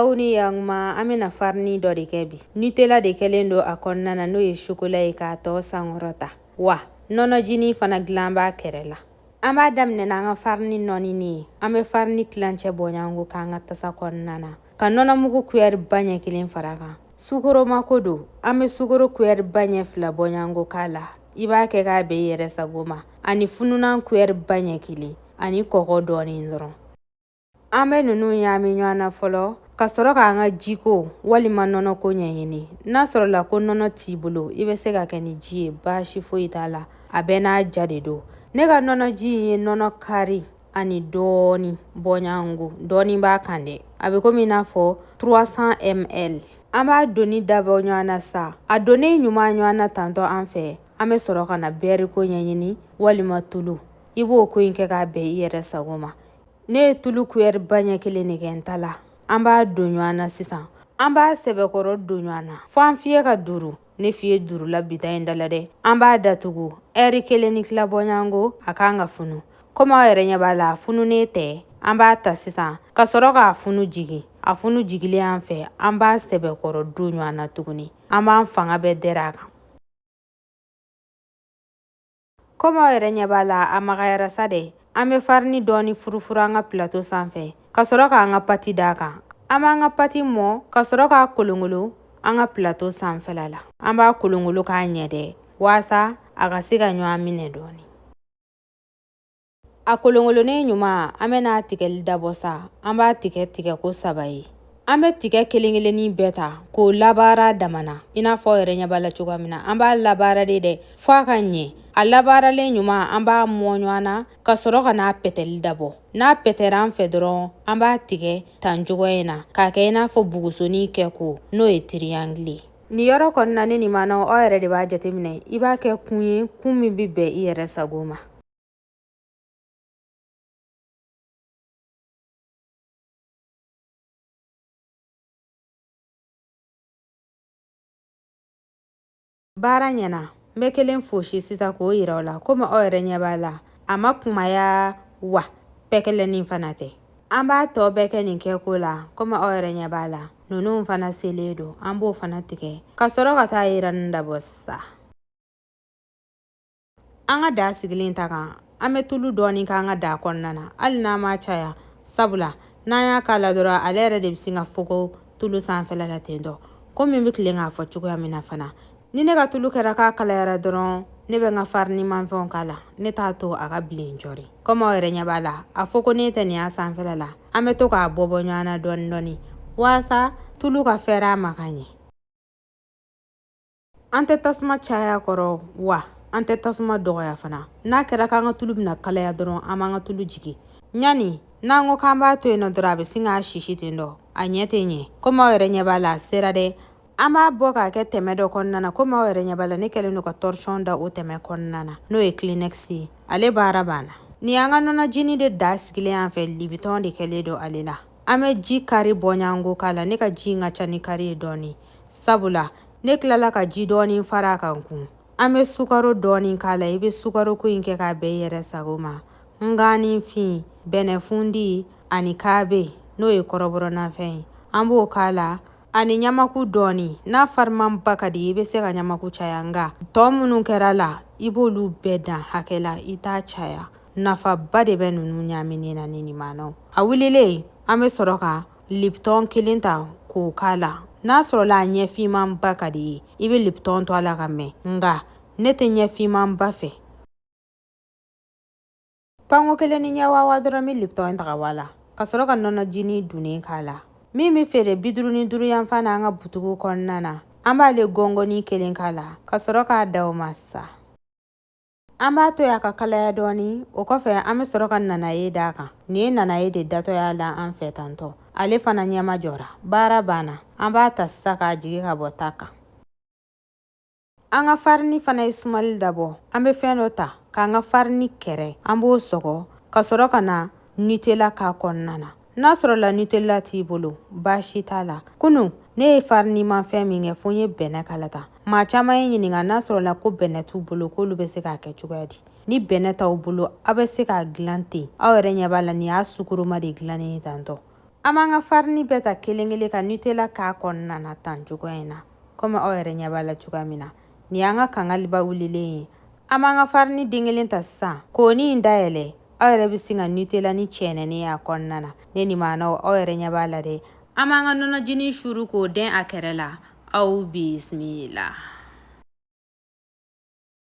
Aw ni yangma an bɛna farini dɔ de kɛ bi. Nutella de kɛlen don a kɔnɔna na n'o ye chocolat ye k'a tɔ sankɔrɔta. Wa nɔnɔjinin fana dilan b'a kɛrɛ la. An b'a daminɛ n'an ka farini nɔnini ye. An bɛ farini kilancɛ bɔ ɲɔgɔn k'an ka tasa kɔnɔna na. Ka nɔnɔmugu cuillère ba ɲɛ 1 fara kan. Sukoromako don. An bɛ sukoro cuillère ba ɲɛ 2 bɔ ɲɔgɔn k'a la. I b'a kɛ k'a bɛn i yɛrɛ sago ma. Ani fununan cuillère ba ɲɛ 1 ani kɔgɔ dɔɔni dɔrɔn. An bɛ ninnu ɲami ɲɔgɔn na fɔlɔ ka sɔrɔ k'an ka jiko walima nɔnɔko ɲɛɲini. N'a sɔrɔla ko nɔnɔ t'i bolo, i bɛ se ka kɛ ni ji ye, baasi foyi t'a la. A bɛɛ n'a ja de don. Ne ka nɔnɔji ye nɔnɔ kari ani dɔɔni bɔ ɲɔgɔn ko. Dɔɔni b'a kan dɛ. A bɛ komi i n'a fɔ 300 ml. An b'a doni dabɔ ɲɔgɔn na sa. A donnen ɲuman ɲɔgɔn na tantɔ an fɛ, an bɛ sɔrɔ ka na beurre ko ɲɛɲini walima tulu. I b'o ko in kɛ k'a bɛn i yɛrɛ sago ma. Ne ye tulu cuillère ba ɲɛ 1 de kɛ n ta la. An b'a don ɲɔgɔn na sisan. An b'a sɛbɛkɔrɔ don ɲɔgɔn na. Fo an fiyɛ ka duru. Ne fiyɛ duru la bita in da la dɛ. An b'a datugu. Heure 1 ni tila bɔ ɲɔgɔn ko, a kan ka funu. Komi aw yɛrɛ ɲɛ b'a la, a fununen tɛ. An b'a ta sisan. Ka sɔrɔ k'a funu jigin. A funu jigilen an fɛ, an b'a sɛbɛkɔrɔ don ɲɔgɔn na tuguni. An b'an fanga bɛɛ dɛrɛ a kan. Komi aw yɛrɛ ɲɛ b'a la, a magayara sa dɛ. An bɛ farini dɔɔni furufuru an ka plateau sanfɛ. Ka sɔrɔ k'an ka pati d'a kan. An b'an ka pati mɔ ka sɔrɔ k'a kolonkolon an ka plateau sanfɛla la. An b'a kolonkolon k'a ɲɛ dɛ. Waasa a ka se ka ɲɔgɔn minɛ dɔɔni. A kolonkolonne ɲuman, an bɛ n'a tigɛli dabɔ sa. An b'a tigɛ tigɛ ko 3 ye. An bɛ tigɛ kelen-kelennin bɛɛ ta k'o labaara damana. I n'a fɔ aw yɛrɛ ɲɛ b'a la cogoya min na. An b'a labaara de dɛ fo a ka ɲɛ. A labaaralen ɲuman an b'a mɔ ɲɔgɔn na ka sɔrɔ ka n'a pɛtɛli dabɔ. N'a pɛtɛra an fɛ dɔrɔn, an b'a tigɛ tan cogoya in na k'a kɛ i n'a fɔ bugusonin kɛko n'o ye triangle ye. Nin yɔrɔ kɔnɔna ne nin maanaw aw yɛrɛ de b'a jateminɛ. I b'a kɛ kun ye, kun min bɛ bɛn i yɛrɛ sago ma. Baara ɲɛna. N bɛ kelen fosi sisan k'o yira aw la. Komi aw yɛrɛ ɲɛ b'a la, a ma kumaya wa pɛkɛlɛnin fana tɛ. An b'a tɔ bɛɛ kɛ nin kɛko la. Komi aw yɛrɛ ɲɛ b'a la, ninnu fana selen don. An b'o fana tigɛ. Ka sɔrɔ ka taa yiranin dabɔ sisan. An ka da sigilen ta kan, an bɛ tulu dɔɔni k'an ka da kɔnɔna na. Hali n'a ma caya. Sabula, n'an y'a k'a la dɔrɔn, ale yɛrɛ de bɛ sin ka fogo tulu sanfɛla la ten tɔ. Komi n bɛ tilen k'a fɔ cogoya min na fana. Ni ne ka tulu kɛra k'a kalayara dɔrɔn, ne bɛ n ka farini manfɛnw k'a la. Ne t'a to a ka bilen jɔri. Komi aw yɛrɛ ɲɛ b'a la, a fogonen tɛ nin y'a sanfɛla la. An bɛ to k'a bɔ ɲɔgɔn na dɔɔni dɔɔni. Waasa tulu ka fɛrɛ a ma ka ɲɛ. An tɛ tasuma caya kɔrɔ wa an tɛ tasuma dɔgɔya fana. N'a kɛra k'an ka tulu bɛna kalaya dɔrɔn, an b'an ka tulu jigin. Ɲani, n'an ko k'an b'a to yen nɔ dɔrɔn, a bɛ sin k'a sisi ten dɔ. A ɲɛ tɛ ɲɛ. Komi aw yɛrɛ ɲɛ b'a la, a sera dɛ. An b'a bɔ k'a kɛ tɛmɛ dɔ kɔnɔna na. Komi aw yɛrɛ ɲɛ b'a la, ne kɛlen don ka torchon da o tɛmɛ kɔnɔna na. N'o ye Kleenex ye. Ale baara banna. Nin y'an ka nɔnɔjinin de da sigilen an fɛ. Libiton de kɛlen don ale la. An bɛ ji kari bɔ ɲɔgɔn ko k'a la. Ne ka ji in ka ca ni kari ye dɔɔni. Sabula, ne tilala ka ji dɔɔni fara a kan kun. An bɛ sukaro dɔɔni k'a la. I bɛ sukaro ko in kɛ k'a bɛn i yɛrɛ sago ma. Nganinfin, bɛnɛfundi ani kaabe n'o ye kɔrɔbɔrɔnafɛn ye. An b'o k'a la. Ani ɲamaku dɔɔni. N'a farimanba ka di i bɛ se ka ɲamaku caya nka tɔ minnu kɛra la, i b'olu bɛɛ dan hakɛ la. I t'a caya. Nafaba de bɛ ninnu ɲaminen na ne nin maanaw. A wulilen, an bɛ sɔrɔ ka Lipton 1 ta k'o k'a la. N'a sɔrɔla a ɲɛfinmanba ka di i bɛ Lipton to a la ka mɛn. Nka ne tɛ ɲɛfinmanba fɛ. Panko 1 ni ɲɛ wawa dɔrɔn bɛ Lipton ta ka bɔ a la. Ka sɔrɔ ka nɔnɔjinin dunnen k'a la. Min bɛ feere 55 yanfan n'an ka butugu kɔnɔna na. An b'ale gɔngɔni 1 k'a la. Ka sɔrɔ k'a da o ma sa. An b'a to a ka kalaya dɔɔni. O kɔfɛ an bɛ sɔrɔ ka nanaye d'a kan. Nin ye nanaye de datɔ y'a la an fɛ tantɔ. Ale fana ɲɛma jɔra. Baara banna. An b'a ta sisan k'a jigin ka bɔ ta kan. An ka farini fana ye sumali dabɔ. An bɛ fɛn dɔ ta k'an ka farini kɛrɛ. An b'o sɔgɔ ka sɔrɔ ka na Nutella k'a kɔnɔna na. N'a sɔrɔla Nutella t'i bolo, baasi t'a la. Kunun, ne ye farini manfɛn min kɛ fo n ye bɛnɛ k'a la tan. Maa caman ye ɲininka n'a sɔrɔla ko bɛnɛ t'u bolo k'olu bɛ se k'a kɛ cogoya di. Ni bɛnɛ t'aw bolo, aw bɛ se k'a dilan ten. Aw yɛrɛ ɲɛ b'a la nin y'a sukoroma de dilannen ye tantɔ. An b'an ka farini bɛɛ ta kelen kelen ka Nutella k'a kɔnɔna na tan cogoya in na. Komi aw yɛrɛ ɲɛ b'a la cogoya min na. Nin y'an ka kangaliba wulilen ye. An b'an ka farini den kelen ta sisan. K'oni in dayɛlɛ. Aw yɛrɛ bɛ sin ka Nutella ni cɛnɛni y'a kɔnɔna na. Ne ni maanaw aw yɛrɛ ɲɛ b'a la dɛ. An b'an ka nɔnɔjinin suru k'o dɛn a kɛrɛ la. Aw bisimila.